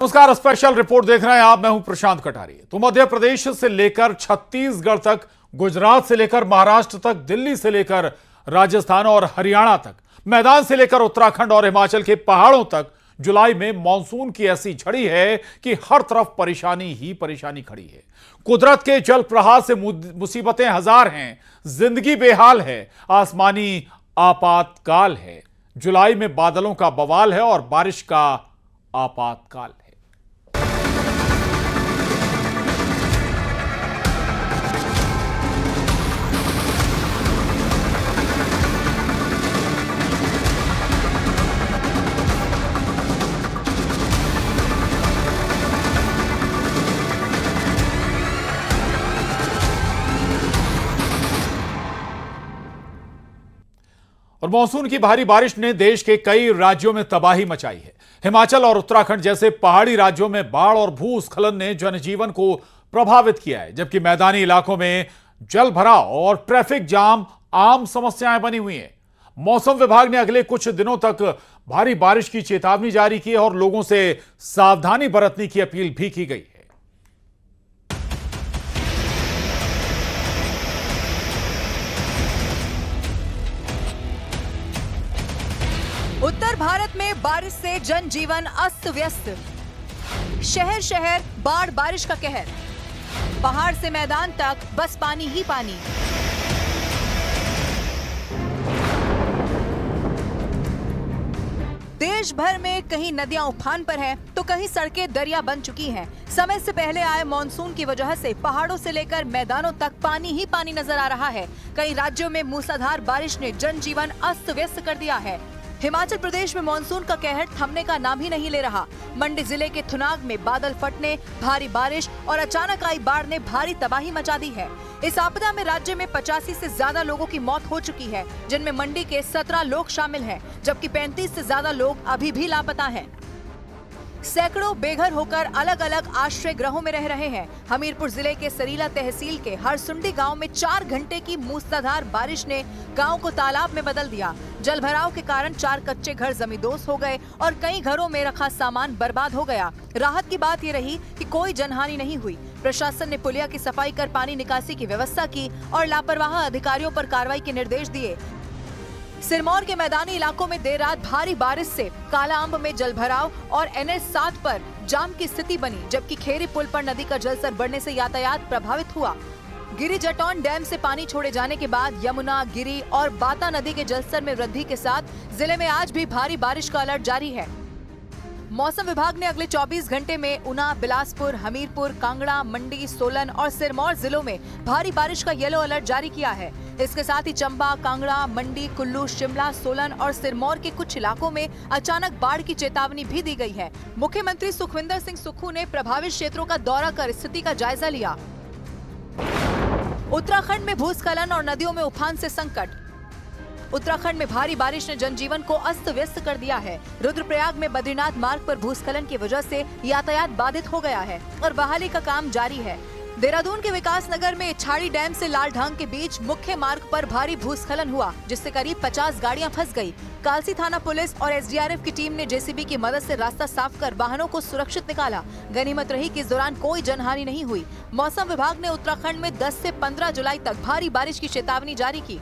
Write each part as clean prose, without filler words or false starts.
नमस्कार, special report देख रहे हैं आप। मैं हूं प्रशांत कटारी। तो मध्य प्रदेश से लेकर छत्तीसगढ़ तक, गुजरात से लेकर महाराष्ट्र तक, दिल्ली से लेकर राजस्थान और हरियाणा तक, मैदान से लेकर उत्तराखंड और हिमाचल के पहाड़ों तक जुलाई में मॉनसून की ऐसी झड़ी है कि हर तरफ परेशानी ही परेशानी खड़ी है। कुदरत के जल प्रवाह से मुसीबतें हजार हैं, जिंदगी बेहाल है, आसमानी आपातकाल है। जुलाई में बादलों का बवाल है और बारिश का आपातकाल है। और मानसून की भारी बारिश ने देश के कई राज्यों में तबाही मचाई है। हिमाचल और उत्तराखंड जैसे पहाड़ी राज्यों में बाढ़ और भूस्खलन ने जनजीवन को प्रभावित किया है, जबकि मैदानी इलाकों में जल भराव और ट्रैफिक जाम आम समस्याएं बनी हुई हैं। मौसम विभाग ने अगले कुछ दिनों तक भारी बारिश की चेतावनी जारी की है और लोगों से सावधानी बरतने की अपील भी की गई है। उत्तर भारत में बारिश से जनजीवन अस्त व्यस्त। शहर शहर बाढ़ बारिश का कहर। पहाड़ से मैदान तक बस पानी ही पानी। देश भर में कहीं नदियां उफान पर हैं, तो कहीं सड़कें दरिया बन चुकी हैं। समय से पहले आए मॉनसून की वजह से पहाड़ों से लेकर मैदानों तक पानी ही पानी नजर आ रहा है। कई राज्यों में मूसलाधार बारिश ने जनजीवन अस्त व्यस्त कर दिया है। हिमाचल प्रदेश में मॉनसून का कहर थमने का नाम ही नहीं ले रहा। मंडी जिले के थुनाग में बादल फटने, भारी बारिश और अचानक आई बाढ़ ने भारी तबाही मचा दी है। इस आपदा में राज्य में 85 से ज्यादा लोगों की मौत हो चुकी है, जिनमें मंडी के 17 लोग शामिल हैं, जबकि 35 से ज्यादा लोग अभी भी लापता हैं। सैकड़ों बेघर होकर अलग अलग आश्रय गृहों में रह रहे हैं। हमीरपुर जिले के सरीला तहसील के हरसुंडी गांव में 4 घंटे की मूसलाधार बारिश ने गांव को तालाब में बदल दिया। जल भराव के कारण 4 कच्चे घर जमींदोज हो गए और कई घरों में रखा सामान बर्बाद हो गया। राहत की बात ये रही कि कोई जनहानि नहीं हुई। प्रशासन ने पुलिया की सफाई कर पानी निकासी की व्यवस्था की और लापरवाह अधिकारियों पर कार्रवाई के निर्देश दिए। सिरमौर के मैदानी इलाकों में देर रात भारी बारिश से काला अम्ब में जलभराव और NH 7 पर जाम की स्थिति बनी, जबकि खेरी पुल पर नदी का जलस्तर बढ़ने से यातायात प्रभावित हुआ। गिरी जटौन डैम से पानी छोड़े जाने के बाद यमुना, गिरी और बाता नदी के जलस्तर में वृद्धि के साथ जिले में आज भी भारी बारिश का अलर्ट जारी है। मौसम विभाग ने अगले 24 घंटे में ऊना, बिलासपुर, हमीरपुर, कांगड़ा, मंडी, सोलन और सिरमौर जिलों में भारी बारिश का येलो अलर्ट जारी किया है। इसके साथ ही चंबा, कांगड़ा, मंडी, कुल्लू, शिमला, सोलन और सिरमौर के कुछ इलाकों में अचानक बाढ़ की चेतावनी भी दी गई है। मुख्यमंत्री सुखविंदर सिंह सुक्खू ने प्रभावित क्षेत्रों का दौरा कर स्थिति का जायजा लिया। उत्तराखंड में भूस्खलन और नदियों में उफान से संकट। उत्तराखंड में भारी बारिश ने जनजीवन को अस्त व्यस्त कर दिया है। रुद्रप्रयाग में बद्रीनाथ मार्ग पर भूस्खलन की वजह से यातायात बाधित हो गया है और बहाली का काम जारी है। देहरादून के विकास नगर में इछाड़ी डैम से लालढांग के बीच मुख्य मार्ग पर भारी भूस्खलन हुआ, जिससे करीब 50 गाड़ियां फंस गई। कालसी थाना पुलिस और SDRF की टीम ने JCB की मदद से रास्ता साफ कर वाहनों को सुरक्षित निकाला। गनीमत रही कि इस दौरान कोई जनहानि नहीं हुई। मौसम विभाग ने उत्तराखंड में 10 से 15 जुलाई तक भारी बारिश की चेतावनी जारी की।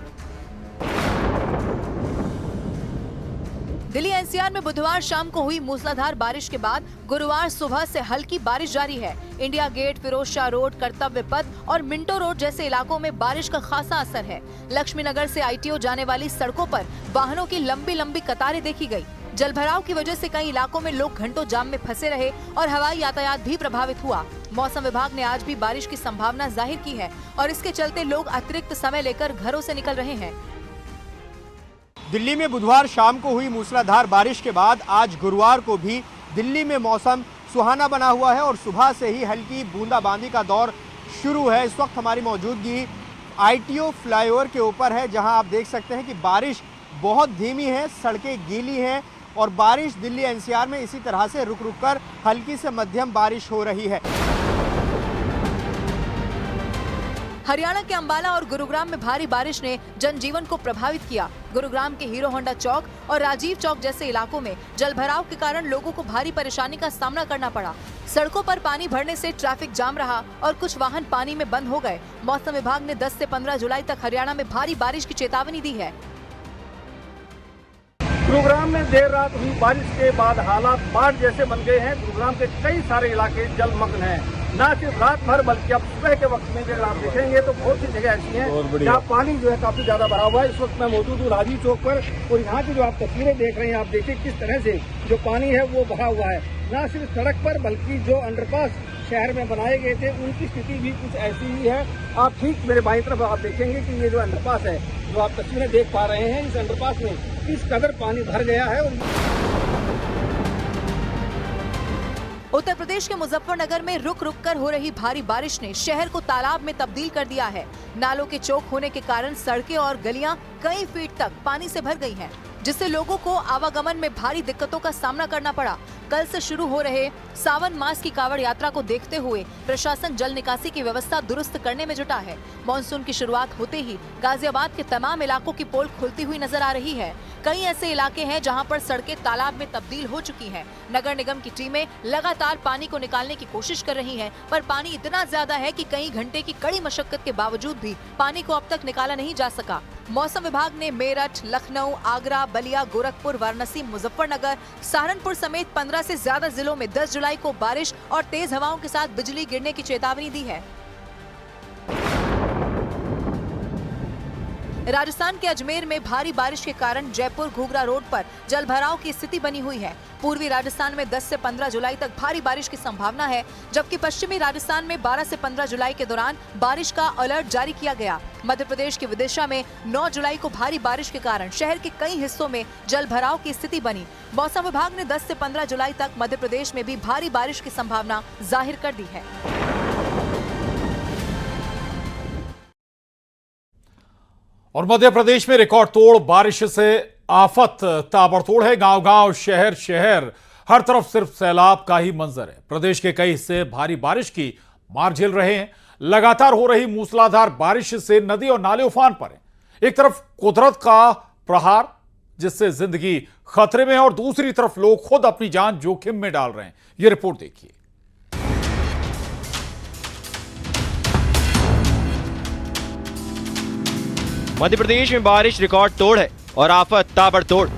दिल्ली NCR में बुधवार शाम को हुई मूसलाधार बारिश के बाद गुरुवार सुबह से हल्की बारिश जारी है। इंडिया गेट, फिरोजशाह रोड, कर्तव्य पथ और मिंटो रोड जैसे इलाकों में बारिश का खासा असर है। लक्ष्मी नगर से ITO जाने वाली सड़कों पर वाहनों की लंबी लंबी कतारें देखी गई। जलभराव की वजह से कई इलाकों में लोग घंटों जाम में फंसे रहे और हवाई यातायात भी प्रभावित हुआ। मौसम विभाग ने आज भी बारिश की संभावना जाहिर की है और इसके चलते लोग अतिरिक्त समय लेकर घरों से निकल रहे हैं। दिल्ली में बुधवार शाम को हुई मूसलाधार बारिश के बाद आज गुरुवार को भी दिल्ली में मौसम सुहाना बना हुआ है और सुबह से ही हल्की बूंदाबांदी का दौर शुरू है। इस वक्त हमारी मौजूदगी ITO फ्लाईओवर के ऊपर है, जहां आप देख सकते हैं कि बारिश बहुत धीमी है, सड़कें गीली हैं और बारिश दिल्ली NCR में इसी तरह से रुक रुक कर हल्की से मध्यम बारिश हो रही है। हरियाणा के अंबाला और गुरुग्राम में भारी बारिश ने जनजीवन को प्रभावित किया। गुरुग्राम के हीरो होंडा चौक और राजीव चौक जैसे इलाकों में जलभराव के कारण लोगों को भारी परेशानी का सामना करना पड़ा। सड़कों पर पानी भरने से ट्रैफिक जाम रहा और कुछ वाहन पानी में बंद हो गए। मौसम विभाग ने 10 से 15 जुलाई तक हरियाणा में भारी बारिश की चेतावनी दी है। गुरुग्राम में देर रात हुई बारिश के बाद हालात बाढ़ जैसे बन गए हैं। गुरुग्राम के कई सारे इलाके जलमग्न हैं। न सिर्फ रात भर बल्कि अब सुबह के वक्त में अगर आप देखेंगे तो बहुत सी जगह ऐसी हैं जहाँ पानी जो है काफी ज्यादा भरा हुआ है। इस वक्त मैं मौजूद हूँ राजीव चौक पर और यहाँ की जो आप तस्वीरें देख रहे हैं, आप देखिए किस तरह से जो पानी है वो भरा हुआ है। न सिर्फ सड़क पर बल्कि जो अंडरपास शहर में बनाए गए थे उनकी स्थिति भी कुछ ऐसी ही है। आप ठीक मेरे बाईं तरफ आप देखेंगे कि ये जो अंडरपास है, जो आप तस्वीरें देख पा रहे हैं, इस अंडरपास में किस कदर पानी भर गया है। उत्तर प्रदेश के मुजफ्फरनगर में रुक रुक कर हो रही भारी बारिश ने शहर को तालाब में तब्दील कर दिया है। नालों के चौक होने के कारण सड़कें और गलियां कई फीट तक पानी से भर गई हैं, जिससे लोगों को आवागमन में भारी दिक्कतों का सामना करना पड़ा। कल से शुरू हो रहे सावन मास की कावड़ यात्रा को देखते हुए प्रशासन जल निकासी की व्यवस्था दुरुस्त करने में जुटा है। मानसून की शुरुआत होते ही गाजियाबाद के तमाम इलाकों की पोल खुलती हुई नजर आ रही है। कई ऐसे इलाके हैं जहां पर सड़कें तालाब में तब्दील हो चुकी हैं। नगर निगम की टीमें लगातार पानी को निकालने की कोशिश कर रही हैं, पर पानी इतना ज्यादा है कि कई घंटे की कड़ी मशक्कत के बावजूद भी पानी को अब तक निकाला नहीं जा सका। मौसम विभाग ने मेरठ, लखनऊ, आगरा, बलिया, गोरखपुर, वाराणसी, मुजफ्फरनगर, सहारनपुर समेत 15 से ज्यादा जिलों में 10 जुलाई को बारिश और तेज हवाओं के साथ बिजली गिरने की चेतावनी दी है। राजस्थान के अजमेर में भारी बारिश के कारण जयपुर घूगरा रोड पर जलभराव की स्थिति बनी हुई है। पूर्वी राजस्थान में 10 से 15 जुलाई तक भारी बारिश की संभावना है, जबकि पश्चिमी राजस्थान में 12 से 15 जुलाई के दौरान बारिश का अलर्ट जारी किया गया। मध्य प्रदेश के विदिशा में 9 जुलाई को भारी बारिश के कारण शहर के कई हिस्सों में जलभराव की स्थिति बनी। मौसम विभाग ने 10 से 15 जुलाई तक मध्य प्रदेश में भी भारी बारिश की संभावना जाहिर कर दी है। और मध्य प्रदेश में रिकॉर्ड तोड़ बारिश से आफत ताबड़तोड़ है। गांव गांव, शहर शहर, हर तरफ सिर्फ सैलाब का ही मंजर है। प्रदेश के कई हिस्से भारी बारिश की मार झेल रहे हैं। लगातार हो रही मूसलाधार बारिश से नदी और नाले उफान पर हैं। एक तरफ कुदरत का प्रहार जिससे जिंदगी खतरे में है और दूसरी तरफ लोग खुद अपनी जान जोखिम में डाल रहे हैं। यह रिपोर्ट देखिए। मध्य प्रदेश में बारिश रिकॉर्ड तोड़ है और आफत ताबड़तोड़।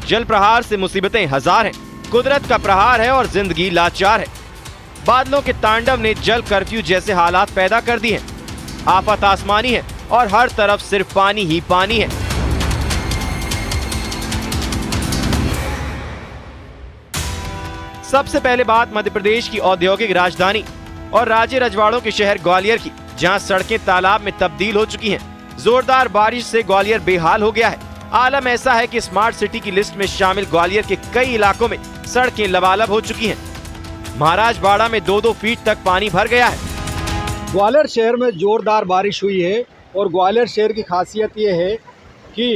जल प्रहार से मुसीबतें हजार हैं, कुदरत का प्रहार है और जिंदगी लाचार है। बादलों के तांडव ने जल कर्फ्यू जैसे हालात पैदा कर दिए हैं। आफत आसमानी है और हर तरफ सिर्फ पानी ही पानी है। सबसे पहले बात मध्य प्रदेश की औद्योगिक राजधानी और राज्य रजवाड़ों के शहर ग्वालियर की, जहां सड़कें तालाब में तब्दील हो चुकी हैं। जोरदार बारिश से ग्वालियर बेहाल हो गया है। आलम ऐसा है कि स्मार्ट सिटी की लिस्ट में शामिल ग्वालियर के कई इलाकों में सड़कें लबालब हो चुकी हैं। महाराजबाड़ा में 2-2 फीट तक पानी भर गया है। ग्वालियर शहर में जोरदार बारिश हुई है और ग्वालियर शहर की खासियत ये है कि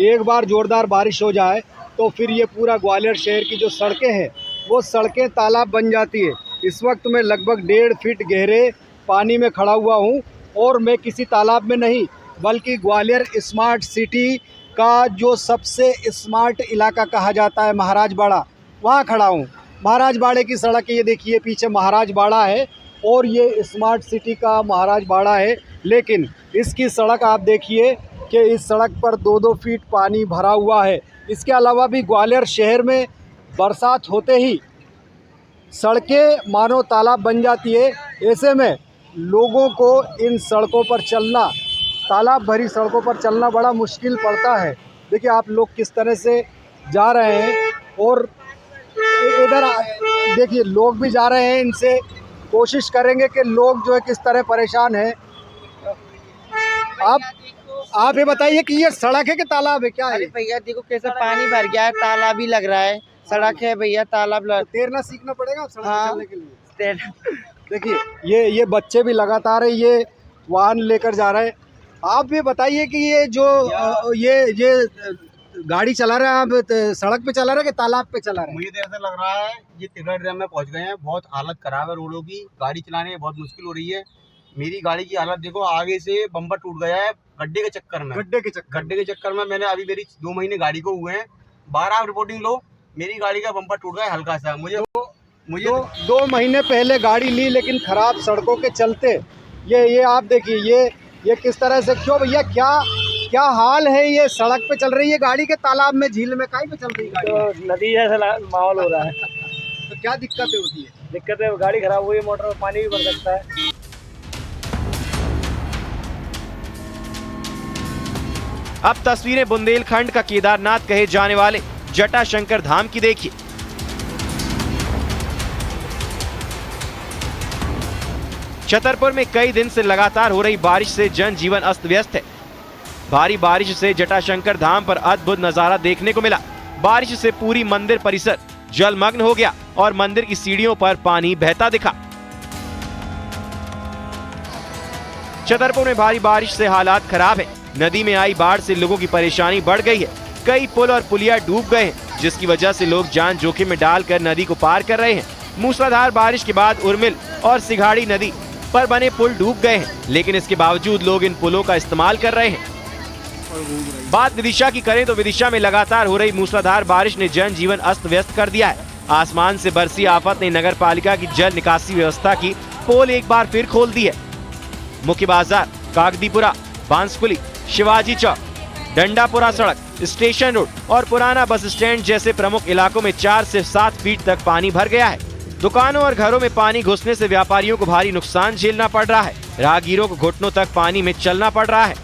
एक बार जोरदार बारिश हो जाए तो फिर ये पूरा ग्वालियर शहर की जो सड़कें हैं वो सड़कें तालाब बन जाती है। इस वक्त मैं लगभग 1.5 फीट गहरे पानी में खड़ा हुआ हूँ और मैं किसी तालाब में नहीं बल्कि ग्वालियर स्मार्ट सिटी का जो सबसे स्मार्ट इलाका कहा जाता है महाराजबाड़ा, वहाँ खड़ा हूँ। महाराजबाड़े की सड़क ये देखिए, पीछे महाराजबाड़ा है और ये स्मार्ट सिटी का महाराजबाड़ा है। लेकिन इसकी सड़क आप देखिए कि इस सड़क पर 2-2 फीट पानी भरा हुआ है। इसके अलावा भी ग्वालियर शहर में बरसात होते ही सड़कें मानो तालाब बन जाती है। ऐसे में लोगों को इन सड़कों पर चलना, तालाब भरी सड़कों पर चलना बड़ा मुश्किल पड़ता है। देखिए आप लोग किस तरह से जा रहे हैं और इधर देखिए लोग भी जा रहे हैं। इनसे कोशिश करेंगे कि लोग जो है किस तरह परेशान हैं। आप ये बताइए कि ये सड़क है कि तालाब है, क्या है? अरे भैया देखो कैसे पानी भर गया है, तालाब ही लग रहा है। सड़क है भैया, तालाब तैरना सीखना पड़ेगा सड़क हाँ, चलने के लिए। देखिए ये बच्चे भी लगातार ये वाहन लेकर जा रहे हैं। आप ये बताइए कि ये जो ये गाड़ी चला रहे हैं आप, सड़क पे चला रहे हैं कि तालाब पे चला रहे हैं? मुझे तो ऐसा लग रहा है ये तिगड़ ड्राम में पहुंच गए हैं। बहुत हालत खराब है रोडों की, गाड़ी चलाने में बहुत मुश्किल हो रही है। मेरी गाड़ी की हालत देखो, आगे से बम्पर टूट गया है गड्ढे के चक्कर में। गड्ढे के चक्कर में मैंने अभी मेरी 2 महीने गाड़ी को हुए हैं। 12 रिपोर्टिंग लो, मेरी गाड़ी का बम्पर टूट गया हल्का सा। मुझे 2 महीने पहले गाड़ी ली, लेकिन खराब सड़कों के चलते ये आप देखिए ये किस तरह से, क्यों भैया, क्या हाल है? ये सड़क पे चल रही है गाड़ी के तालाब में, झील में, कहीं पे चल रही है गाड़ी? तो नदी जैसा माहौल हो रहा है। तो क्या दिक्कतें होती है? दिक्कत है, गाड़ी खराब हुई, मोटर में पानी भी भर सकता है। अब तस्वीरें बुंदेलखंड का केदारनाथ कहे जाने वाले जटाशंकर धाम की देखिए। छतरपुर में कई दिन से लगातार हो रही बारिश से जनजीवन अस्त व्यस्त है। भारी बारिश से जटाशंकर धाम पर अद्भुत नजारा देखने को मिला। बारिश से पूरी मंदिर परिसर जलमग्न हो गया और मंदिर की सीढ़ियों पर पानी बहता दिखा। छतरपुर में भारी बारिश से हालात खराब है। नदी में आई बाढ़ से लोगों की परेशानी बढ़ गई है। कई पुल और पुलिया डूब गए हैं, जिसकी वजह से लोग जान जोखिम में डालकर नदी को पार कर रहे हैं। मूसलाधार बारिश के बाद उर्मिल और सिघाड़ी नदी पर बने पुल डूब गए हैं, लेकिन इसके बावजूद लोग इन पुलों का इस्तेमाल कर रहे हैं। बात विदिशा की करें तो विदिशा में लगातार हो रही मूसलाधार बारिश ने जनजीवन अस्त व्यस्त कर दिया है। आसमान से बरसी आफत ने नगर पालिका की जल निकासी व्यवस्था की पोल एक बार फिर खोल दी है। मुख्य बाजार, कागदीपुरा, बांसकुली, शिवाजी चौक, डंडापुरा सड़क, स्टेशन रोड और पुराना बस स्टैंड जैसे प्रमुख इलाकों में 4 से 7 फीट तक पानी भर गया है। दुकानों और घरों में पानी घुसने से व्यापारियों को भारी नुकसान झेलना पड़ रहा है। राहगीरों को घुटनों तक पानी में चलना पड़ रहा है।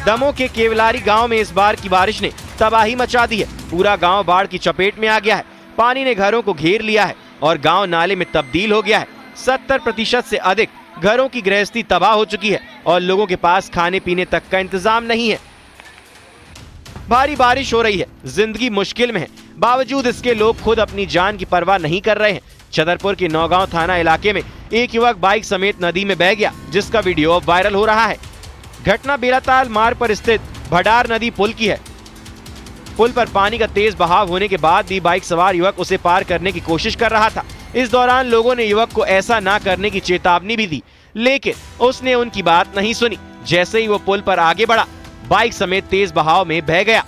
दमोह के केवलारी गांव में इस बार की बारिश ने तबाही मचा दी है। पूरा गांव बाढ़ की चपेट में आ गया है। पानी ने घरों को घेर लिया है और गांव नाले में तब्दील हो गया है। 70% से अधिक घरों की गृहस्थी तबाह हो चुकी है और लोगों के पास खाने पीने तक का इंतजाम नहीं है। भारी बारिश हो रही है, जिंदगी मुश्किल में है, बावजूद इसके लोग खुद अपनी जान की परवाह नहीं कर रहे हैं। छतरपुर के नौगांव थाना इलाके में एक युवक बाइक समेत नदी में बह गया, जिसका वीडियो अब वायरल हो रहा है। घटना बेलाताल मार्ग पर स्थित भडार नदी पुल की है। पुल पर पानी का तेज बहाव होने के बाद भी बाइक सवार युवक उसे पार करने की कोशिश कर रहा था। इस दौरान लोगों ने युवक को ऐसा ना करने की चेतावनी भी दी, लेकिन उसने उनकी बात नहीं सुनी। जैसे ही वो पुल पर आगे बढ़ा, बाइक समेत तेज बहाव में बह गया।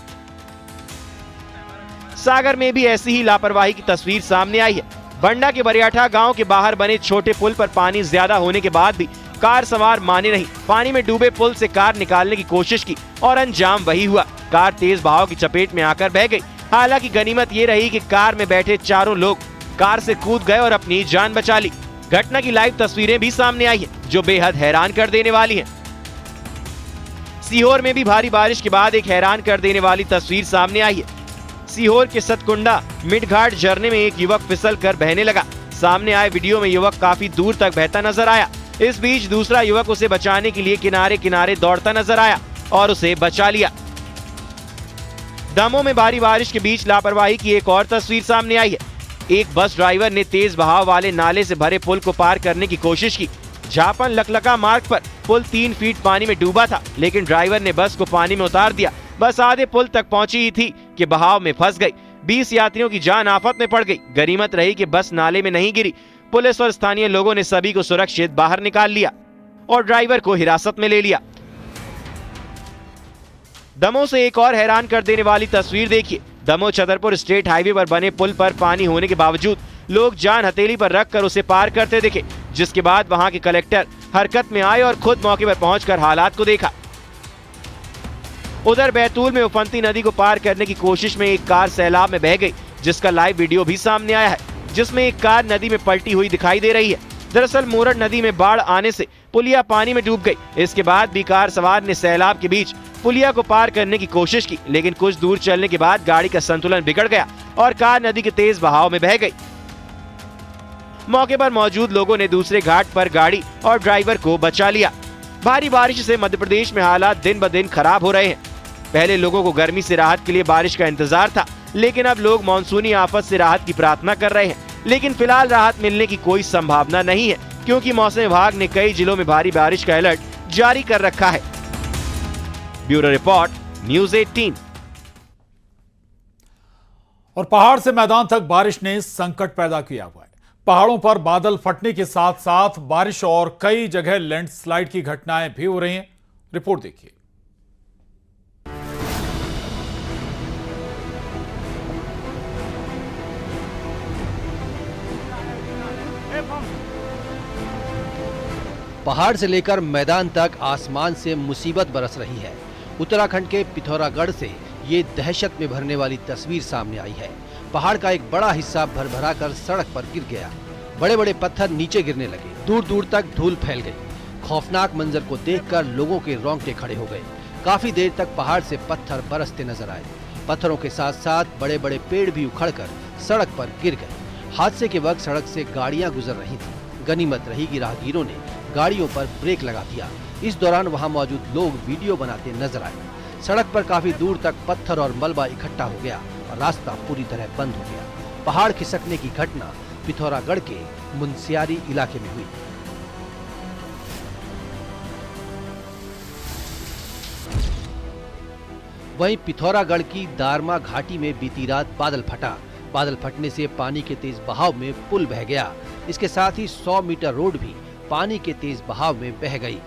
सागर में भी ऐसी ही लापरवाही की तस्वीर सामने आई है। बंडा के बरियाठा गांव के बाहर बने छोटे पुल पर पानी ज्यादा होने के बाद भी कार सवार माने नहीं। पानी में डूबे पुल से कार निकालने की कोशिश की और अंजाम वही हुआ। कार तेज बहाव की चपेट में आकर बह गई। हालांकि गनीमत ये रही कि कार में बैठे चारों लोग कार से कूद गए और अपनी जान बचा ली। घटना की लाइव तस्वीरें भी सामने आई हैं, जो बेहद हैरान कर देने वाली हैं। सीहोर में भी भारी बारिश के बाद एक हैरान कर देने वाली तस्वीर सामने आई है। सीहोर के सतकुंडा मिडघाट झरने में एक युवक फिसल कर बहने लगा। सामने आए वीडियो में युवक काफी दूर तक बहता नजर आया। इस बीच दूसरा युवक उसे बचाने के लिए किनारे किनारे दौड़ता नजर आया और उसे बचा लिया। दमोह में भारी बारिश के बीच लापरवाही की एक और तस्वीर सामने आई है। एक बस ड्राइवर ने तेज बहाव वाले नाले से भरे पुल को पार करने की कोशिश की। झापन लकलका मार्ग पर पुल 3 फीट पानी में डूबा था, लेकिन ड्राइवर ने बस को पानी में उतार दिया। बस आधे पुल तक पहुंची ही थी कि बहाव में फंस गई। 20 यात्रियों की जान आफत में पड़ गई। गनीमत रही कि बस नाले में नहीं गिरी। पुलिस और स्थानीय लोगों ने सभी को सुरक्षित बाहर निकाल लिया और ड्राइवर को हिरासत में ले लिया। दमोह से एक और हैरान कर देने वाली तस्वीर देखिए। दमोह छतरपुर स्टेट हाईवे पर बने पुल पर पानी होने के बावजूद लोग जान हथेली पर रखकर उसे पार करते दिखे, जिसके बाद वहां के कलेक्टर हरकत में आए और खुद मौके पर पहुंचकर हालात को देखा। उधर बैतूल में उफनती नदी को पार करने की कोशिश में एक कार सैलाब में बह गई, जिसका लाइव वीडियो भी सामने आया है, जिसमें एक कार नदी में पलटी हुई दिखाई दे रही है। दरअसल मोरड नदी में बाढ़ आने से पुलिया पानी में डूब गई। इसके बाद भी कार सवार ने सैलाब के बीच पुलिया को पार करने की कोशिश की, लेकिन कुछ दूर चलने के बाद गाड़ी का संतुलन बिगड़ गया और कार नदी के तेज बहाव में बह गई। मौके पर मौजूद लोगों ने दूसरे घाट पर गाड़ी और ड्राइवर को बचा लिया। भारी बारिश से मध्य प्रदेश में हालात दिन ब दिन खराब हो रहे हैं। पहले लोगों को गर्मी से राहत के लिए बारिश का इंतजार था, लेकिन अब लोग मानसूनी आफत से राहत की प्रार्थना कर रहे हैं। लेकिन फिलहाल राहत मिलने की कोई संभावना नहीं है, क्योंकि मौसम विभाग ने कई जिलों में भारी बारिश का अलर्ट जारी कर रखा है। Bureau report, news 18। और पहाड़ से मैदान तक बारिश ने संकट पैदा किया हुआ है। पहाड़ों पर बादल फटने के साथ साथ बारिश और कई जगह लैंडस्लाइड की घटनाएं भी हो रही हैं। रिपोर्ट देखिए। पहाड़ से लेकर मैदान तक आसमान से मुसीबत बरस रही है। उत्तराखंड के पिथौरागढ़ से ये दहशत में भरने वाली तस्वीर सामने आई है। पहाड़ का एक बड़ा हिस्सा भरभरा कर सड़क पर गिर गया। बड़े बड़े पत्थर नीचे गिरने लगे। दूर दूर तक धूल फैल गई। खौफनाक मंजर को देखकर लोगों के रोंगटे खड़े हो गए। काफी देर तक पहाड़ से पत्थर बरसते नजर आए। पत्थरों के साथ साथ बड़े बड़े पेड़ भी उखड़कर सड़क पर गिर गए। हादसे के वक्त सड़क से गाड़ियां गुजर रही थी। गनीमत रही कि राहगीरों ने गाड़ियों पर ब्रेक लगा दिया। इस दौरान वहां मौजूद लोग वीडियो बनाते नजर आए। सड़क पर काफी दूर तक पत्थर और मलबा इकट्ठा हो गया और रास्ता पूरी तरह बंद हो गया। पहाड़ खिसकने की घटना पिथौरागढ़ के मुनस्यारी इलाके में हुई। वहीं पिथौरागढ़ की दारमा घाटी में बीती रात बादल फटा। बादल फटने से पानी के तेज बहाव में पुल बह गया। इसके साथ ही 100 मीटर रोड भी पानी के तेज बहाव में बह गई।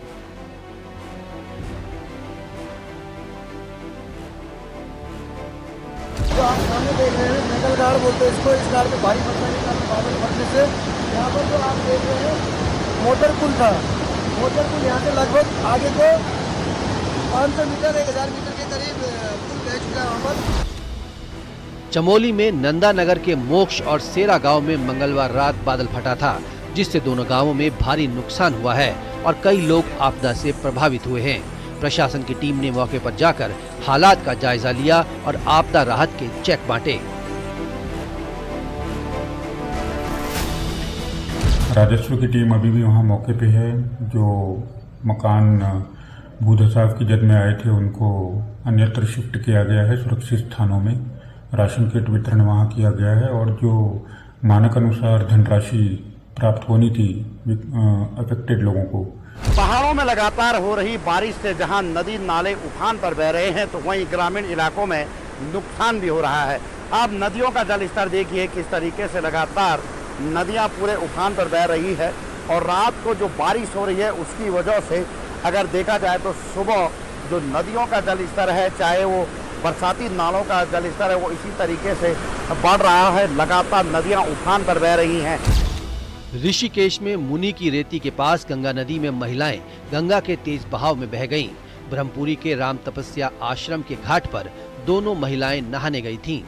जो आप सामने देख रहे हैं जंगल गाड़ बोलते हैं इसको। इस गाड़ पे भारी पत्थर के कारण बादल फटने से यहाँ पर जो आप देख रहे हैं मोटर पुल था। मोटर पुल यहाँ से लगभग आगे को 500 मीटर 1000 मीटर के करीब पुल बह चुका है। वहाँ पर चमोली में नंदा नगर के मोक्ष और सेरा गांव में मंगलवार रात बादल फटा था, जिससे दोनों गांवों में भारी नुकसान हुआ है और कई लोग आपदा से प्रभावित हुए हैं। प्रशासन की टीम ने मौके पर जाकर हालात का जायजा लिया और आपदा राहत के चेक बांटे। राजस्व की टीम अभी भी वहां मौके पे है। जो मकान भूधसाव की जद में आए थे उनको अन्यत्र शिफ्ट किया गया है। सुरक्षित स्थानों में राशन किट वितरण वहां किया गया है और जो मानक अनुसार धनराशि प्राप्त होनी थी अफेक्टेड लोगों को। पहाड़ों में लगातार हो रही बारिश से जहां नदी नाले उफान पर बह रहे हैं तो वहीं ग्रामीण इलाकों में नुकसान भी हो रहा है। आप नदियों का जलस्तर देखिए किस तरीके से लगातार नदियां पूरे उफान पर बह रही है और रात को जो बारिश हो रही है उसकी वजह से अगर देखा जाए तो सुबह जो नदियों का जलस्तर है, चाहे वो बरसाती नालों का जलस्तर है, वो इसी तरीके से बढ़ रहा है। लगातार नदियां उफान पर बह रही हैं। ऋषिकेश में मुनि की रेती के पास गंगा नदी में महिलाएं गंगा के तेज बहाव में बह गईं। ब्रह्मपुरी के राम तपस्या आश्रम के घाट पर दोनों महिलाएं नहाने गई थीं।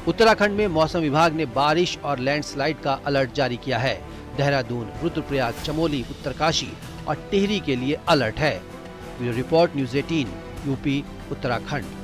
उत्तराखंड में मौसम विभाग ने बारिश और लैंडस्लाइड का अलर्ट जारी किया है। देहरादून, रुद्रप्रयाग, चमोली, उत्तरकाशी और टिहरी के लिए अलर्ट है। Bureau report, news 18, UP, Uttarakhand.